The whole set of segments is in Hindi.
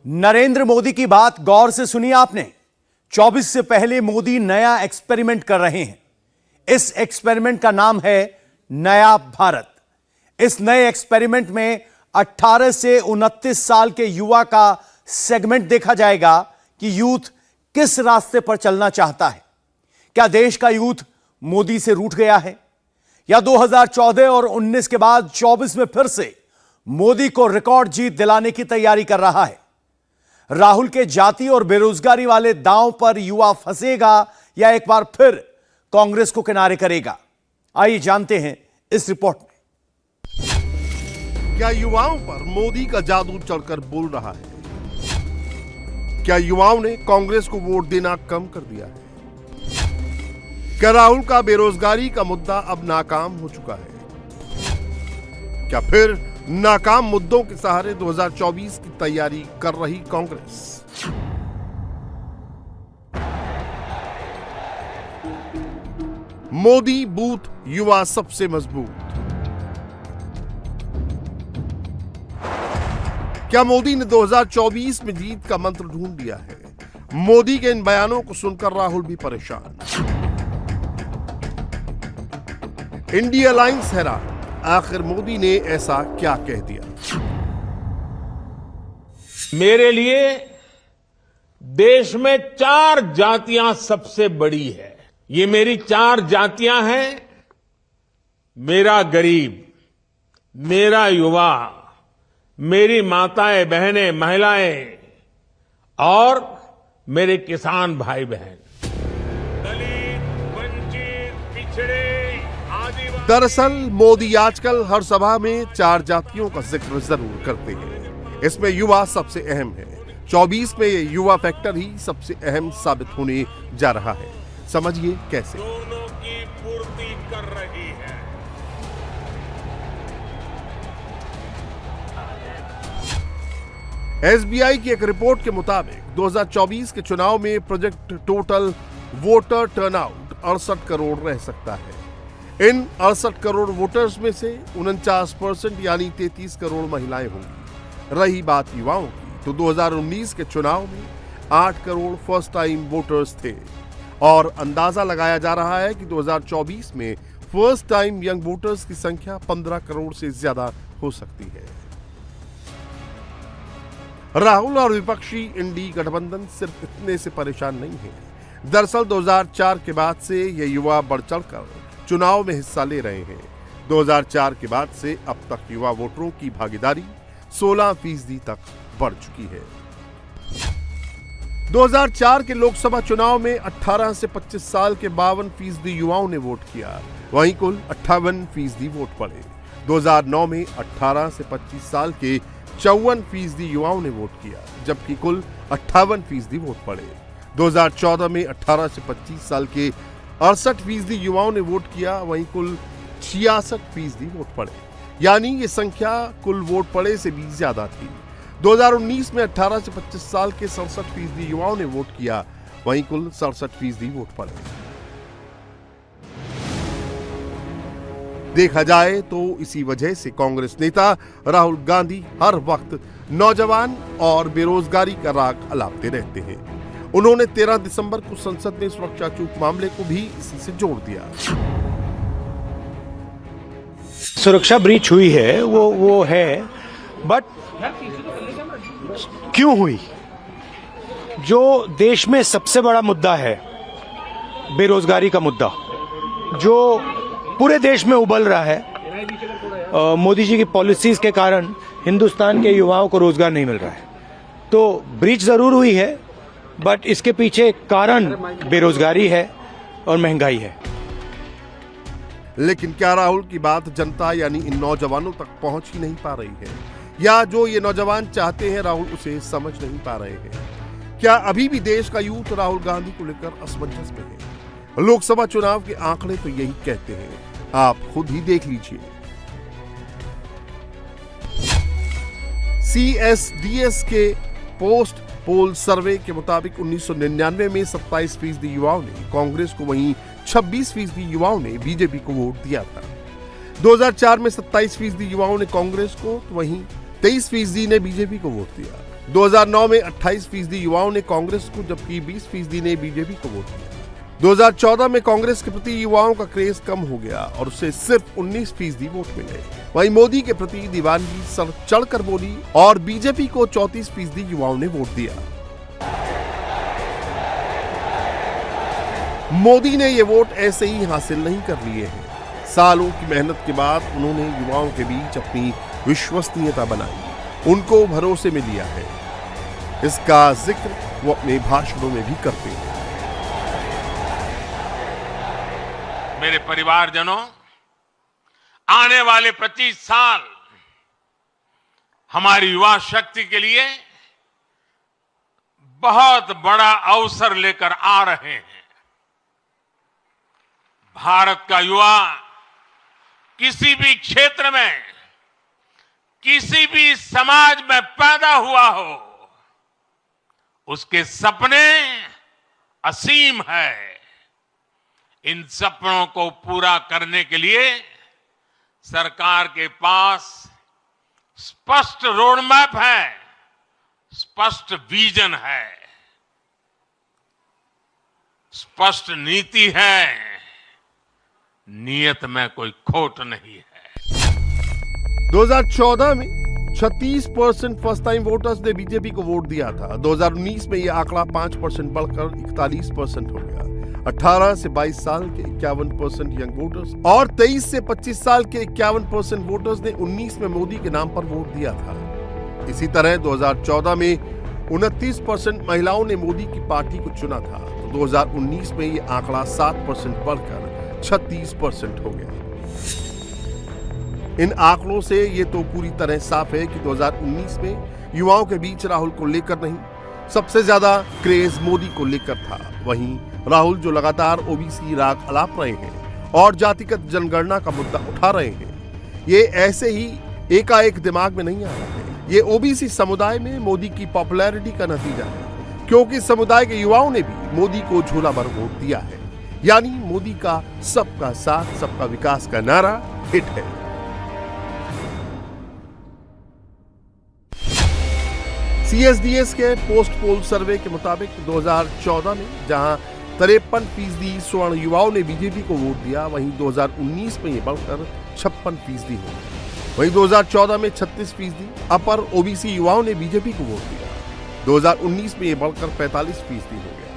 नरेंद्र मोदी की बात गौर से सुनिए आपने। 24 से पहले मोदी नया एक्सपेरिमेंट कर रहे हैं। इस एक्सपेरिमेंट का नाम है नया भारत। इस नए एक्सपेरिमेंट में 18 से 29 साल के युवा का सेगमेंट देखा जाएगा कि यूथ किस रास्ते पर चलना चाहता है। क्या देश का यूथ मोदी से रूठ गया है या 2014 और 19 के बाद 24 में फिर से मोदी को रिकॉर्ड जीत दिलाने की तैयारी कर रहा है। राहुल के जाति और बेरोजगारी वाले दांव पर युवा फंसेगा या एक बार फिर कांग्रेस को किनारे करेगा। आइए जानते हैं इस रिपोर्ट में। क्या युवाओं पर मोदी का जादू चढ़कर बोल रहा है? क्या युवाओं ने कांग्रेस को वोट देना कम कर दिया है? क्या राहुल का बेरोजगारी का मुद्दा अब नाकाम हो चुका है? क्या फिर नाकाम मुद्दों के सहारे 2024 की तैयारी कर रही कांग्रेस? मोदी बूथ युवा सबसे मजबूत। क्या मोदी ने 2024 में जीत का मंत्र ढूंढ लिया है? मोदी के इन बयानों को सुनकर राहुल भी परेशान। इंडिया अलायंस हैरान, आखिर मोदी ने ऐसा क्या कह दिया? मेरे लिए देश में 4 जातियां सबसे बड़ी है। ये मेरी 4 जातियां हैं। मेरा गरीब, मेरा युवा, मेरी माताएं बहनें महिलाएं और मेरे किसान भाई बहन। दलित, वंचित, पिछड़े, आदिवासी। दरअसल मोदी आजकल हर सभा में 4 जातियों का जिक्र जरूर करते हैं। इसमें युवा सबसे अहम है। 24 में ये युवा फैक्टर ही सबसे अहम साबित होने जा रहा है। समझिए कैसे। दोनों की पूर्ति कर रही है। एसबीआई की एक रिपोर्ट के मुताबिक 2024 के चुनाव में project total voter turnout 68 crore रह सकता है। इन 68 करोड़ वोटर्स में से 49% यानी 33 करोड़ महिलाएं होंगी। रही बात युवाओं की, तो 2019 के चुनाव में 8 करोड़ फर्स्ट टाइम वोटर्स थे और अंदाजा लगाया जा रहा है कि 2024 में फर्स्ट टाइम यंग वोटर्स की संख्या 15 करोड़ से ज्यादा हो सकती है। राहुल और विपक्षी इंडी गठबंधन सिर्फ इतने से परेशान नहीं है। दरअसल 2004 के बाद से ये युवा बढ़ चढ़कर चुनाव में हिस्सा ले रहे हैं। 2004 के बाद से अब तक युवा वोटरों की भागीदारी 16% तक बढ़ चुकी है। 2004 के लोकसभा चुनाव में 18 से 25 साल के 52% युवाओं ने वोट किया, वहीं कुल 58% वोट पड़े। 2009 में 18 से 25 साल के 54% युवाओं ने वोट किया, जबकि कुल 58% वोट पड़े। 2014 में 18 से 25 साल के 68% युवाओं ने वोट किया, वहीं कुल 66% वोट पड़े। यानी ये संख्या कुल वोट पड़े से भी ज्यादा थी। 2019 में 18 से 25 साल के 67% युवाओं ने वोट किया, वहीं कुल 67% वोट पड़े। देखा जाए तो इसी वजह से कांग्रेस नेता राहुल गांधी हर वक्त नौजवान और बेरोजगारी का राग अलापते रहते हैं। उन्होंने 13 दिसंबर को संसद में सुरक्षा चूक मामले को भी इसी से जोड़ दिया। सुरक्षा ब्रीच हुई है, वो है, बट क्यों हुई? जो देश में सबसे बड़ा मुद्दा है, बेरोजगारी का मुद्दा, जो पूरे देश में उबल रहा है, मोदी जी की पॉलिसीज के कारण हिंदुस्तान के युवाओं को रोजगार नहीं मिल रहा है। तो ब्रीच जरूर हुई है, बट इसके पीछे कारण बेरोजगारी है और महंगाई है। लेकिन क्या राहुल की बात जनता यानी इन नौजवानों तक पहुंच ही नहीं पा रही है, या जो ये नौजवान चाहते हैं राहुल उसे समझ नहीं पा रहे हैं? क्या अभी भी देश का यूथ राहुल गांधी को लेकर असमंजस में है? लोकसभा चुनाव के आंकड़े तो यही कहते हैं, आप खुद ही देख लीजिए। CSDS के पोस्ट पोल सर्वे के मुताबिक 1999 में 27% युवाओं ने कांग्रेस को, वहीं 26% युवाओं ने बीजेपी को वोट दिया था। 2004 में 27% युवाओं ने कांग्रेस को, वहीं 23% ने बीजेपी को वोट दिया। 2009 में 28% युवाओं ने कांग्रेस को, जबकि 20% ने बीजेपी को वोट दिया। 2014 में कांग्रेस के प्रति युवाओं का क्रेज कम हो गया और उसे सिर्फ 19% वोट मिले। वहीं मोदी के प्रति दीवानगी सर चढ़कर बोली और बीजेपी को 34% युवाओं ने वोट दिया। मोदी ने ये वोट ऐसे ही हासिल नहीं कर लिए हैं। सालों की मेहनत के बाद उन्होंने युवाओं के बीच अपनी विश्वसनीयता बनाई, उनको भरोसे में लिया है। इसका जिक्र वो अपने भाषणों में भी करते हैं। मेरे परिवारजनों, आने वाले 25 साल हमारी युवा शक्ति के लिए बहुत बड़ा अवसर लेकर आ रहे हैं। भारत का युवा किसी भी क्षेत्र में, किसी भी समाज में पैदा हुआ हो, उसके सपने असीम है। इन सपनों को पूरा करने के लिए सरकार के पास स्पष्ट रोड मैप है, स्पष्ट विजन है, स्पष्ट नीति है, नियत में कोई खोट नहीं है। 2014 में 36% फर्स्ट टाइम वोटर्स ने बीजेपी को वोट दिया था। 2019 में यह आंकड़ा 5% बढ़कर 41% हो गया। 18 से 22 साल के 51% यंग वोटर्स और 23 से 25 साल के 51% वोटर्स ने 19 में मोदी के नाम पर वोट दिया था। इसी तरह 2014 में 29% महिलाओं ने मोदी की पार्टी को चुना था, तो 2019 में यह आंकड़ा 7% बढ़कर 36% हो गया। इन आंकड़ों से ये तो पूरी तरह साफ है कि 2019 में युवाओं के बीच राहुल को लेकर नहीं, सबसे ज्यादा क्रेज मोदी को लेकर था। वहीं राहुल जो लगातार ओबीसी राग अलाप रहे हैं और जातिगत जनगणना का मुद्दा उठा रहे हैं, ये ऐसे ही एकाएक दिमाग में नहीं आ रहा है। ये ओबीसी समुदाय में मोदी की पॉपुलैरिटी का नतीजा है, क्योंकि समुदाय के युवाओं ने भी मोदी को झोला भर वोट दिया है। यानी मोदी का सबका साथ सबका विकास का नारा हिट है। सीएसडीएस के पोस्ट पोल सर्वे के मुताबिक 2014 में जहां 53% स्वर्ण युवाओं ने बीजेपी को वोट दिया, वहीं 2019 में यह बढ़कर 56% हो गया। वहीं 2014 में 36% अपर ओबीसी युवाओं ने बीजेपी को वोट दिया, 2019 में यह बढ़कर 45% हो गया।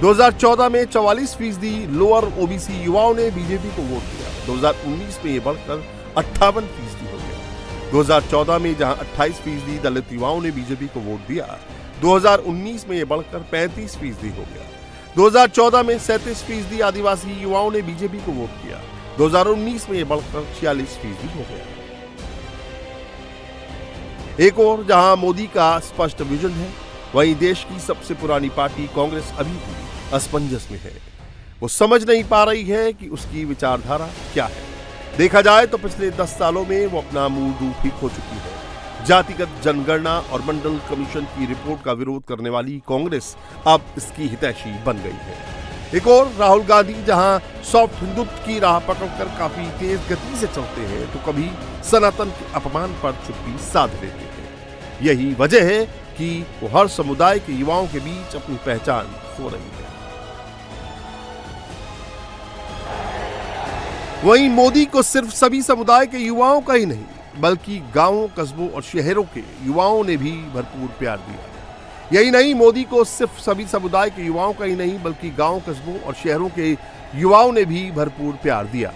2014 में 44% लोअर ओबीसी युवाओं ने बीजेपी को वोट दिया, 2019 में यह बढ़कर 58% हो गया। 2014 में जहां 28% दलित युवाओं ने बीजेपी को वोट दिया, 2019 में यह बढ़कर 35% हो गया। 2014 में 37% आदिवासी युवाओं ने बीजेपी को वोट किया, 2019 में यह बढ़कर 46% हो गया। एक और जहां मोदी का स्पष्ट विजन है, वहीं देश की सबसे पुरानी पार्टी कांग्रेस अभी भी असमंजस में है। वो समझ नहीं पा रही है कि उसकी विचारधारा क्या है। देखा जाए तो पिछले 10 सालों में वो अपना मूल रूप ही खो चुकी है। जातिगत जनगणना और मंडल कमीशन की रिपोर्ट का विरोध करने वाली कांग्रेस अब इसकी हितैषी बन गई है। एक और राहुल गांधी जहां सॉफ्ट हिंदुत्व की राह पकड़कर काफी तेज गति से चलते हैं, तो कभी सनातन के अपमान पर चुप्पी साध लेते हैं। यही वजह है कि वो हर समुदाय के युवाओं के बीच अपनी पहचान खो रही है। वहीं मोदी को सिर्फ सभी समुदाय के युवाओं का ही नहीं, बल्कि गांवों, कस्बों और शहरों के युवाओं ने भी भरपूर प्यार दिया। यही नहीं, मोदी को सिर्फ सभी समुदाय के युवाओं का ही नहीं, बल्कि गांवों, कस्बों और शहरों के युवाओं ने भी भरपूर प्यार दिया।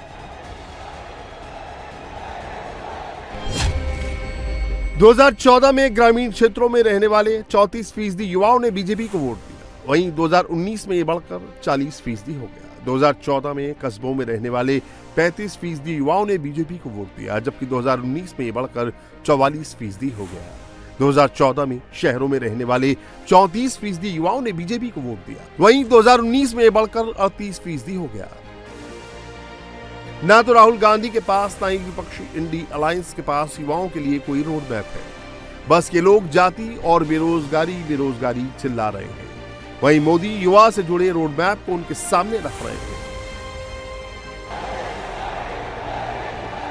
2014 में ग्रामीण क्षेत्रों में रहने वाले 34% युवाओं ने बीजेपी को वोट दिया, वहीं 2019 में यह बढ़कर 40% हो गया। 2014 में कस्बों में रहने वाले 35% युवाओं ने बीजेपी को वोट दिया, जबकि 2019 में यह बढ़कर 44% हो गया। 2014 में शहरों में रहने वाले 34% युवाओं ने बीजेपी को वोट दिया, वहीं 2019 में यह बढ़कर 38% हो गया। ना तो राहुल गांधी के पास, ना ही विपक्षी इंडी अलायंस के पास युवाओं के लिए कोई रोड मैप है। बस ये लोग जाति और बेरोजगारी चिल्ला रहे हैं। वहीं मोदी युवा से जुड़े रोड मैप को उनके सामने रख रहे हैं।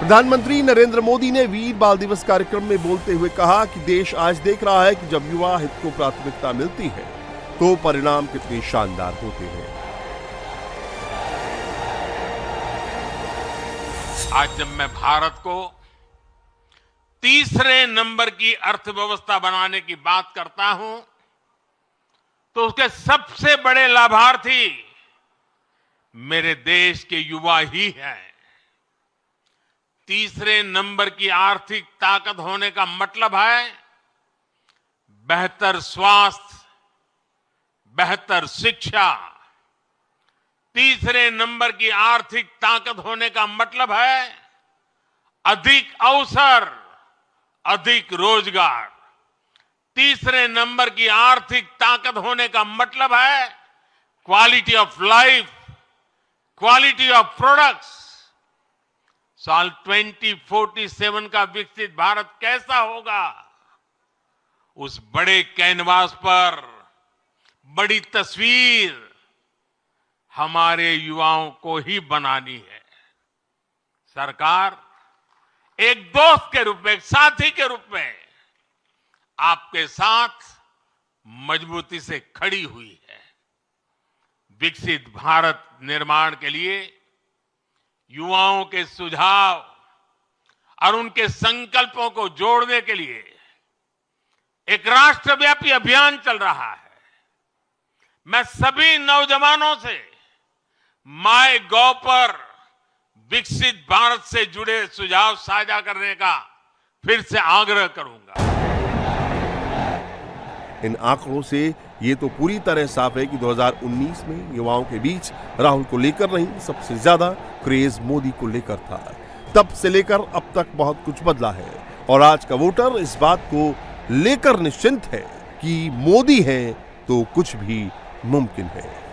प्रधानमंत्री नरेंद्र मोदी ने वीर बाल दिवस कार्यक्रम में बोलते हुए कहा कि देश आज देख रहा है कि जब युवा हित को प्राथमिकता मिलती है तो परिणाम कितने शानदार होते हैं। आज जब मैं भारत को तीसरे नंबर की अर्थव्यवस्था बनाने की बात करता हूं तो उसके सबसे बड़े लाभार्थी मेरे देश के युवा ही हैं। तीसरे नंबर की आर्थिक ताकत होने का मतलब है बेहतर स्वास्थ्य, बेहतर शिक्षा। तीसरे नंबर की आर्थिक ताकत होने का मतलब है अधिक अवसर, अधिक रोजगार। तीसरे नंबर की आर्थिक ताकत होने का मतलब है quality of life, quality of products. साल 2047 का विकसित भारत कैसा होगा, उस बड़े कैनवास पर बड़ी तस्वीर हमारे युवाओं को ही बनानी है। सरकार एक दोस्त के रूप में, एक साथी के रूप में आपके साथ मजबूती से खड़ी हुई है। विकसित भारत निर्माण के लिए युवाओं के सुझाव और उनके संकल्पों को जोड़ने के लिए एक राष्ट्रव्यापी अभियान चल रहा है। मैं सभी नौजवानों से MyGov पर विकसित भारत से जुड़े सुझाव साझा करने का फिर से आग्रह करूंगा। इन आंकड़ों से ये तो पूरी तरह साफ है कि 2019 में युवाओं के बीच राहुल को लेकर नहीं, सबसे ज्यादा क्रेज मोदी को लेकर था। तब से लेकर अब तक बहुत कुछ बदला है और आज का वोटर इस बात को लेकर निश्चिंत है कि मोदी है तो कुछ भी मुमकिन है।